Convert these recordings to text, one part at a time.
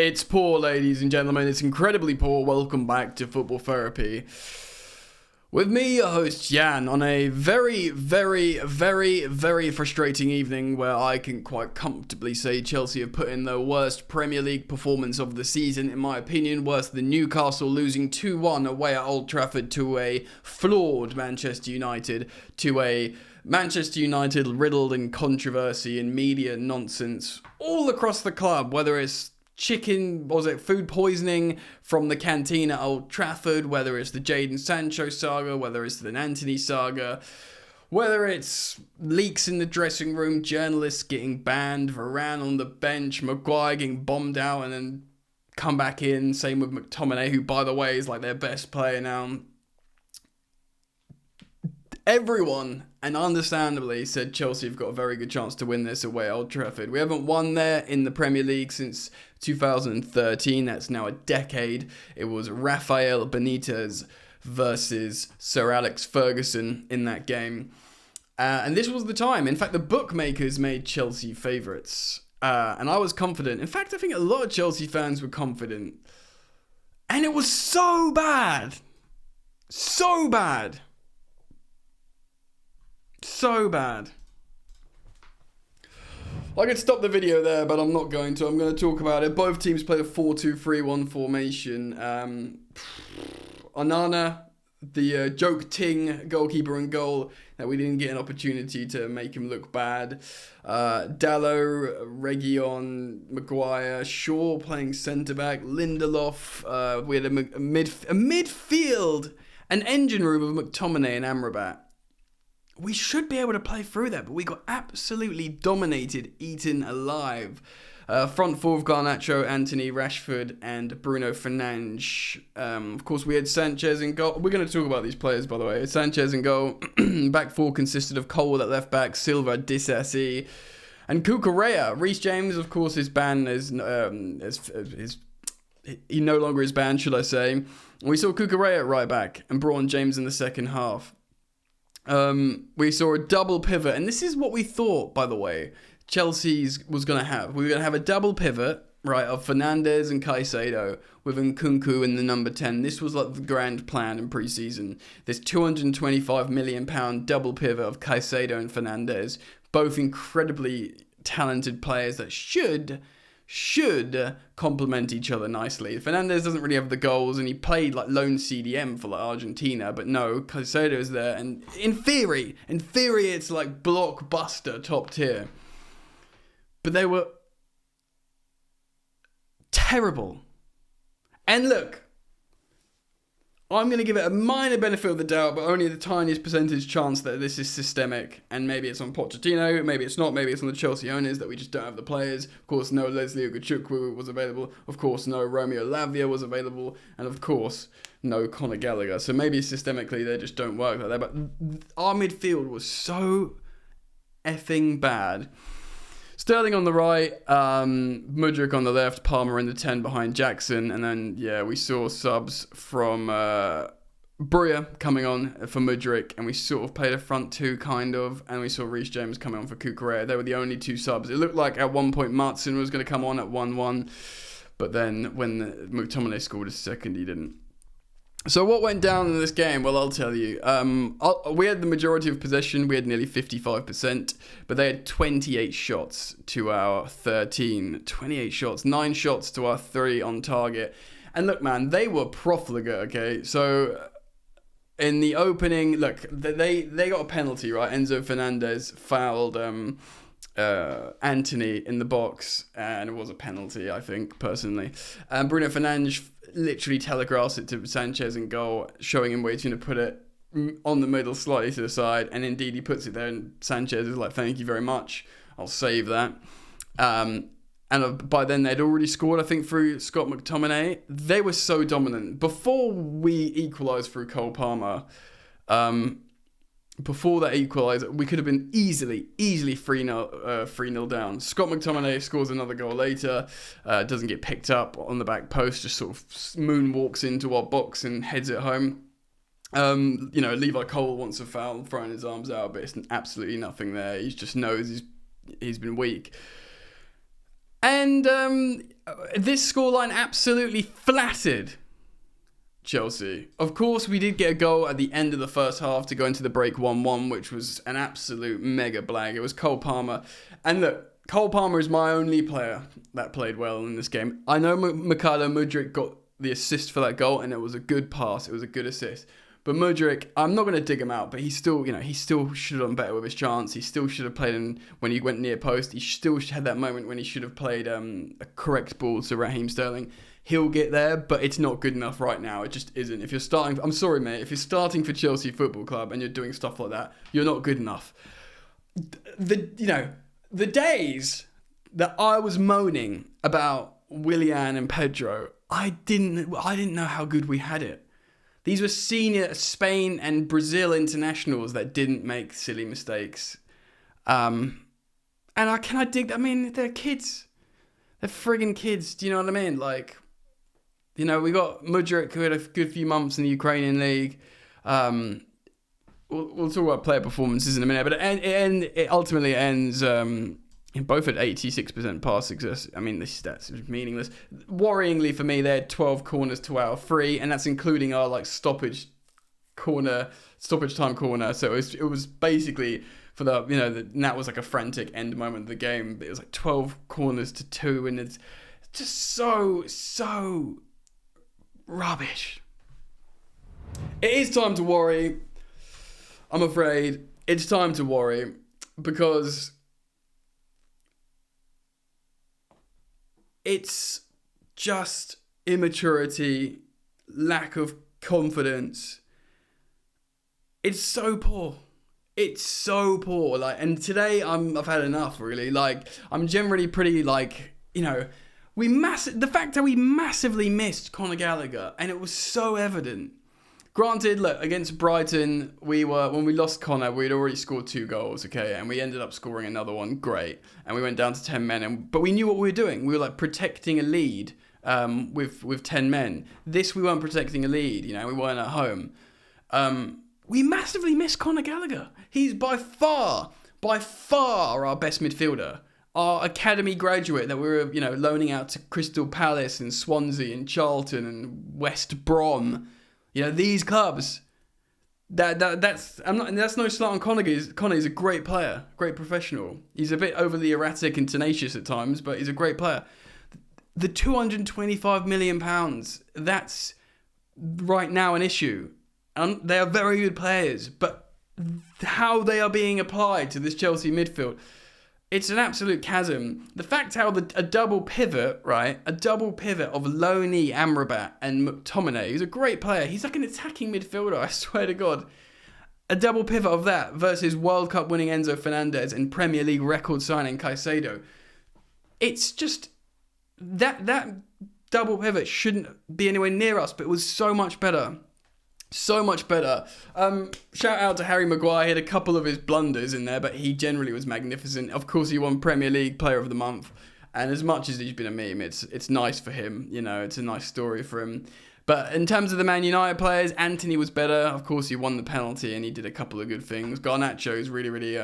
It's poor, ladies and gentlemen. It's incredibly poor. Welcome back to Football Therapy. With me, your host, Jan, on a very, very frustrating evening where I can quite comfortably say Chelsea have put in the worst Premier League performance of the season, in my opinion, worse than Newcastle losing 2-1 away at Old Trafford to a flawed Manchester United, to a Manchester United riddled in controversy and media nonsense all across the club, whether it's food poisoning from the canteen at Old Trafford, whether it's the Jadon Sancho saga, whether it's the Antony saga, whether it's leaks in the dressing room, journalists getting banned, Varane on the bench, Maguire getting bombed out and then come back in, same with McTominay, who, by the way, is like their best player now. Everyone, and understandably, said Chelsea have got a very good chance to win this away at Old Trafford. We haven't won there in the Premier League since 2013. That's now a decade. It was Rafael Benitez versus Sir Alex Ferguson in that game. And this was the time. In fact, the bookmakers made Chelsea favourites. And I was confident. In fact, I think a lot of Chelsea fans were confident. And it was so bad. So bad. So bad. I could stop the video there, but I'm not going to. I'm going to talk about it. Both teams played a 4-2-3-1 formation. Onana, the joke Ting goalkeeper and goal, that we didn't get an opportunity to make him look bad. Dallo, Reguilon, Maguire, Shaw playing centre-back, Lindelof. We had a midfield, an engine room of McTominay and Amrabat. We should be able to play through that, but we got absolutely dominated, eaten alive. Front four of Garnacho, Anthony, Rashford, and Bruno Fernandes. Of course, we had Sanchez in goal. We're going to talk about these players, by the way. Sanchez in goal. Back four consisted of Cole at left back, Silva, Disasi, and Cucurella. Reece James, of course, is banned he no longer is banned, should I say. And we saw Cucurella at right back and brought on James in the second half. We saw a double pivot, and this is what we thought, by the way, Chelsea's was going to have. We were going to have a double pivot, right, of Fernandes and Caicedo with Nkunku in the number 10. This was like the grand plan in pre-season. This £225 million double pivot of Caicedo and Fernandes, both incredibly talented players that should complement each other nicely. Fernandes doesn't really have the goals, and he played like lone CDM for like Argentina, but no, Caicedo is there, and in theory, it's like blockbuster top tier. But they were terrible. And look, I'm going to give it a minor benefit of the doubt, but only the tiniest percentage chance that this is systemic, and maybe it's on Pochettino, maybe it's not, maybe it's on the Chelsea owners that we just don't have the players. Of course, no Leslie Ogachukwu was available, of course, no Romeo Lavia was available, and of course, no Conor Gallagher. So maybe systemically they just don't work like that, but our midfield was so effing bad. Sterling on the right, Mudryk on the left, Palmer in the 10 behind Jackson, and then, we saw subs from Breuer coming on for Mudryk, and we sort of played a front two, kind of, and we saw Reece James coming on for Cucurella. They were the only two subs. It looked like at one point Martson was going to come on at 1-1, but then when McTominay scored a second, he didn't. So what went down in this game? Well, I'll tell you. We had the majority of possession. We had nearly 55%, but they had 28 shots to our 13. 28 shots, 9 shots to our 3 on target. And look, man, they were profligate, okay? So in the opening, look, they got a penalty, right? Enzo Fernandez fouled Anthony in the box, and it was a penalty, I think, personally. Bruno Fernandes literally telegraphs it to Sanchez in goal, showing him where he's going to put it on the middle, slightly to the side, and indeed he puts it there, and Sanchez is like, thank you very much, I'll save that. And by then they'd already scored, I think, through Scott McTominay. They were so dominant. Before we equalised through Cole Palmer, before that equaliser, we could have been easily 3-0 down. Scott McTominay scores another goal later, doesn't get picked up on the back post, just sort of moonwalks into our box and heads it home. Levi Cole wants a foul, throwing his arms out, but it's absolutely nothing there. He just knows he's been weak. And this scoreline absolutely flattered Chelsea. Of course, we did get a goal at the end of the first half to go into the break 1-1, which was an absolute mega blag. It was Cole Palmer. And look, Cole Palmer is my only player that played well in this game. I know Mikhailo Mudryk got the assist for that goal, and it was a good pass. It was a good assist. But Mudryk, I'm not going to dig him out, but he still should have done better with his chance. He still should have played in when he went near post. He still had that moment when he should have played a correct ball to Raheem Sterling. He'll get there, but it's not good enough right now. It just isn't. If you're starting, I'm sorry, mate. If you're starting for Chelsea Football Club and you're doing stuff like that, you're not good enough. The days that I was moaning about Willian and Pedro, I didn't know how good we had it. These were senior Spain and Brazil internationals that didn't make silly mistakes. Can I dig? I mean, they're kids. They're friggin' kids. Do you know what I mean? Like, we got Mudryk, who had a good few months in the Ukrainian league. We'll talk about player performances in a minute, but it ultimately ends in both at 86% pass success. I mean, this stats is meaningless. Worryingly for me, they had 12 corners to our 3, and that's including our stoppage time corner. So it was basically for and that was like a frantic end moment of the game. But it was like 12 corners to 2, and it's just so rubbish. It is time to worry. I'm afraid it's time to worry because it's just immaturity, lack of confidence. It's so poor. It's so poor. And today I've had enough, really. I'm generally pretty the fact that we massively missed Conor Gallagher, and it was so evident. Granted, look, against Brighton, when we lost Connor, we'd already scored 2 goals, okay, and we ended up scoring another one, great, and we went down to 10 men, but we knew what we were doing. We were protecting a lead with 10 men. This, we weren't protecting a lead, we weren't at home. We massively missed Conor Gallagher. He's by far our best midfielder. Our academy graduate that we were, loaning out to Crystal Palace and Swansea and Charlton and West Brom. These clubs. That's no slight on Conor. Connor's a great player, great professional. He's a bit overly erratic and tenacious at times, but he's a great player. The £225 million, that's right now an issue. And they are very good players, but how they are being applied to this Chelsea midfield, it's an absolute chasm. The fact how a double pivot, right? A double pivot of Loney, Amrabat and McTominay, who's a great player. He's like an attacking midfielder, I swear to God. A double pivot of that versus World Cup winning Enzo Fernandez and Premier League record signing Caicedo. It's just that double pivot shouldn't be anywhere near us, but it was so much better. So much better. Shout out to Harry Maguire. He had a couple of his blunders in there, but he generally was magnificent. Of course, he won Premier League Player of the Month. And as much as he's been a meme, it's nice for him. It's a nice story for him. But in terms of the Man United players, Anthony was better. Of course, he won the penalty and he did a couple of good things. Garnacho's really, really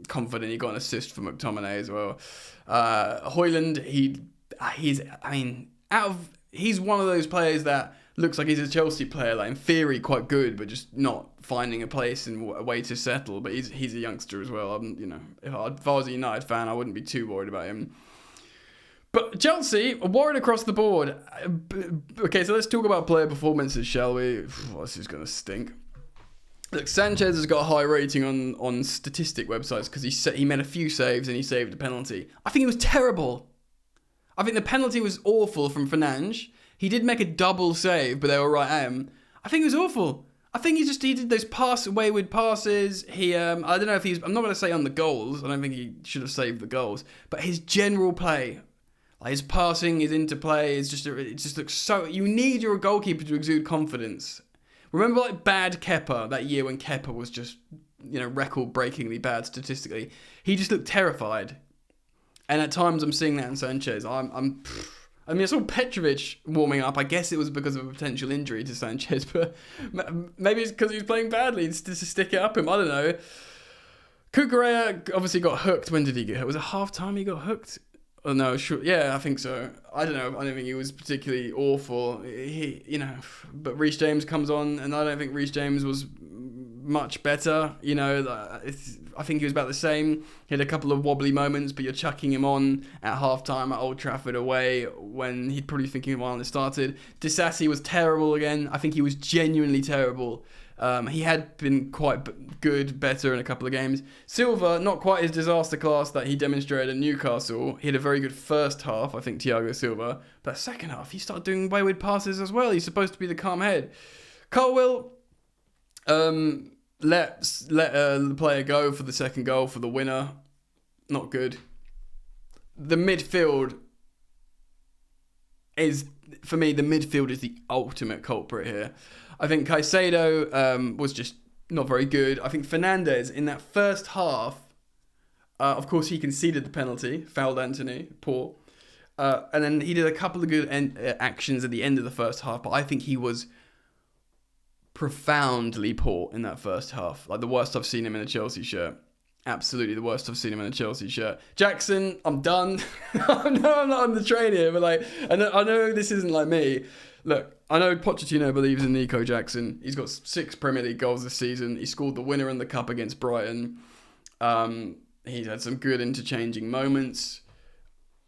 confident. He got an assist for McTominay as well. Højlund, he's one of those players that looks like he's a Chelsea player, in theory quite good, but just not finding a place and a way to settle. But he's a youngster as well. If I was a United fan, I wouldn't be too worried about him. But Chelsea, worried across the board. Okay, so let's talk about player performances, shall we? This is going to stink. Look, Sanchez has got a high rating on statistic websites because he made a few saves and he saved a penalty. I think it was terrible. I think the penalty was awful from Fernandes. He did make a double save, but they were right at him. I think it was awful. I think he did those wayward passes. I don't know if I'm not going to say on the goals. I don't think he should have saved the goals. But his general play, his passing, his interplay, it just looks so... You need your goalkeeper to exude confidence. Remember bad Kepa, that year when Kepa was just, record-breakingly bad statistically. He just looked terrified. And at times I'm seeing that in Sanchez. I saw Petrovic warming up. I guess it was because of a potential injury to Sanchez, but maybe it's because he was playing badly just to stick it up him. I don't know. Cucurella obviously got hooked. When did he get hooked? Was it half-time he got hooked? Oh no, sure. Yeah, I think so. I don't know. I don't think he was particularly awful. But Reece James comes on, and I don't think Reece James was much better. I think he was about the same. He had a couple of wobbly moments, but you're chucking him on at halftime at Old Trafford away when he'd probably thinking of when it started. Disassi was terrible again. I think he was genuinely terrible. He had been quite good, better in a couple of games. Silva, not quite his disaster class that he demonstrated at Newcastle. He had a very good first half, I think, Thiago Silva. But second half, he started doing wayward passes as well. He's supposed to be the calm head. Colwill, let the player go for the second goal for the winner. Not good. The midfield is, for me, the ultimate culprit here. I think Caicedo was just not very good. I think Fernandes, in that first half, of course, he conceded the penalty, fouled Antony, poor. And then he did a couple of good actions at the end of the first half, but I think he was profoundly poor in that first half. Like the worst I've seen him in a Chelsea shirt. Absolutely the worst I've seen him in a Chelsea shirt. Jackson, I'm done. I know I'm not on the train here, but I know this isn't like me. Look, I know Pochettino believes in Nico Jackson. He's got 6 Premier League goals this season. He scored the winner in the cup against Brighton. He's had some good interchanging moments.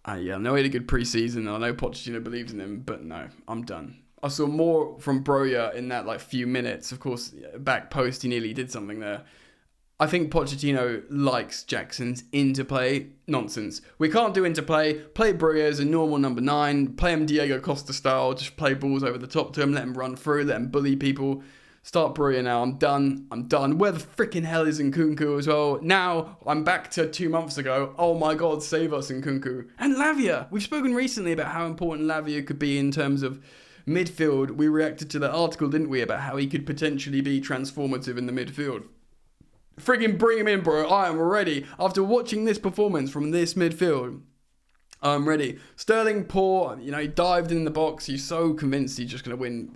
I know he had a good pre-season. I know Pochettino believes in him, but no, I'm done. I saw more from Broja in that few minutes. Of course, back post, he nearly did something there. I think Pochettino likes Jackson's interplay. Nonsense. We can't do interplay. Play Broja as a normal number 9. Play him Diego Costa style. Just play balls over the top to him. Let him run through. Let him bully people. Start Broja now. I'm done. Where the freaking hell is Nkunku as well? Now, I'm back to 2 months ago. Oh my God, save us, Nkunku. And Lavia. We've spoken recently about how important Lavia could be in terms of midfield. We reacted to that article, didn't we, about how he could potentially be transformative in the midfield. Friggin' bring him in, bro. I am ready. After watching this performance from this midfield, I'm ready. Sterling, poor. He dived in the box. He's so convinced he's just going to win.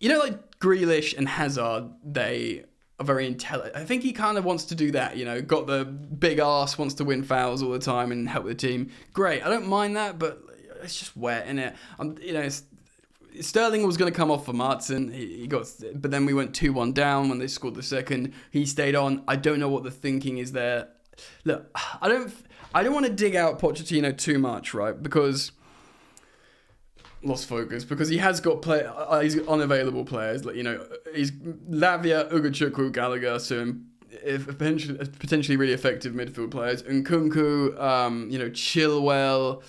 Like Grealish and Hazard, they are very intelligent. I think he kind of wants to do that, got the big arse, wants to win fouls all the time and help the team. Great. I don't mind that, but it's just wet, innit? Sterling was going to come off for Martin. But then we went 2-1 down when they scored the second. He stayed on. I don't know what the thinking is there. Look, I don't want to dig out Pochettino too much, right? Because lost focus. Because he has got he's got unavailable players. He's Lavia, Ugochukwu, Gallagher, so potentially really effective midfield players. Nkunku, Chilwell,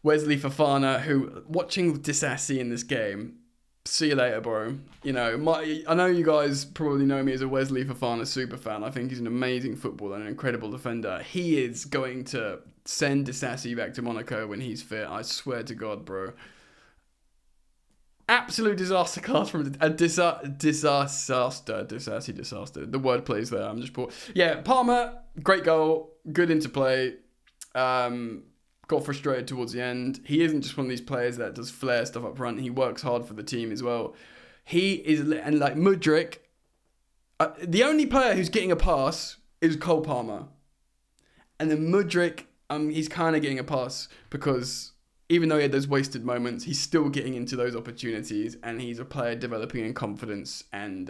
Wesley Fofana, who, watching Disassi in this game, see you later, bro. I know you guys probably know me as a Wesley Fofana super fan. I think he's an amazing footballer and an incredible defender. He is going to send Disassi back to Monaco when he's fit. I swear to God, bro. Absolute disaster class from a disaster. Disaster. The word plays there. I'm just poor. Yeah, Palmer, great goal, good interplay. Got frustrated towards the end. He isn't just one of these players that does flair stuff up front. He works hard for the team as well. He is, and like Mudryk, the only player who's getting a pass is Cole Palmer. And then Mudryk, he's kind of getting a pass because even though he had those wasted moments, he's still getting into those opportunities, and he's a player developing in confidence and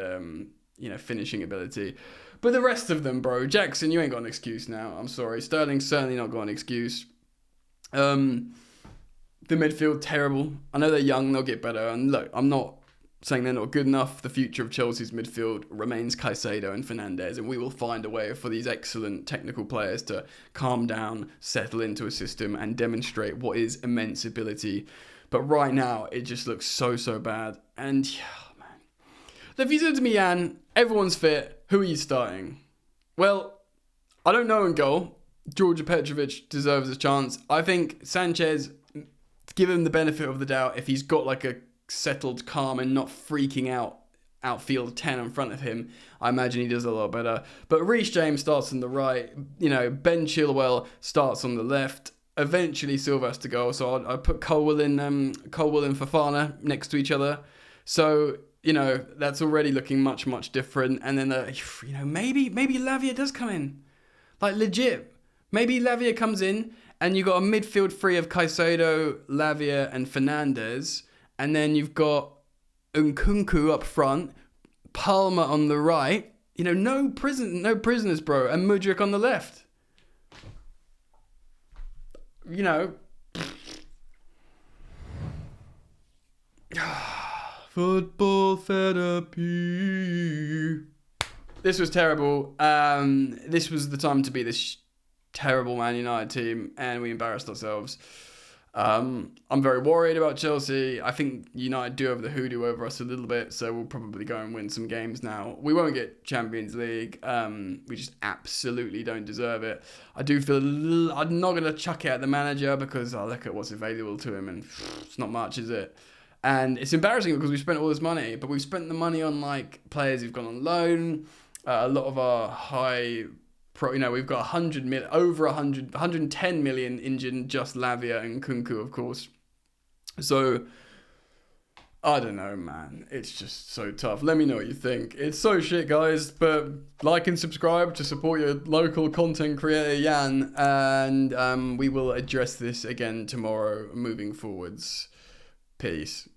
finishing ability. But the rest of them, bro, Jackson, you ain't got an excuse now. I'm sorry. Sterling's certainly not got an excuse. The midfield, terrible. I know they're young, they'll get better. And look, I'm not saying they're not good enough. The future of Chelsea's midfield remains Caicedo and Fernandes, and we will find a way for these excellent technical players to calm down, settle into a system, and demonstrate what is immense ability. But right now, it just looks so bad. And, man. If you said to me, Jan, everyone's fit, who are you starting? Well, I don't know in goal. Georgia Petrovic deserves a chance. I think Sanchez, give him the benefit of the doubt if he's got a settled, calm and not freaking out outfield 10 in front of him. I imagine he does a lot better. But Reece James starts on the right. Ben Chilwell starts on the left. Eventually Silva has to go. So I put Colwill and Fofana next to each other. So, that's already looking much, much different. And then, maybe Lavia does come in. Legit. Maybe Lavia comes in and you've got a midfield three of Caicedo, Lavia, and Fernandes, and then you've got Nkunku up front, Palmer on the right. You know, no prisoners, bro, and Mudryk on the left. You know, football therapy. This was terrible. This was the time to beat this terrible Man United team, and we embarrassed ourselves. I'm very worried about Chelsea. I think United do have the hoodoo over us a little bit, so we'll probably go and win some games now. We won't get Champions League. We just absolutely don't deserve it. I do feel I'm not going to chuck it at the manager because I look at what's available to him and it's not much, is it? And it's embarrassing because we spent all this money, but we've spent the money on like players who've gone on loan. A lot of our we've got 110 million injured, just Lavia and Kunku, of course. So, I don't know, man. It's just so tough. Let me know what you think. It's so shit, guys. But like and subscribe to support your local content creator, Jan. And we will address this again tomorrow moving forwards. Peace.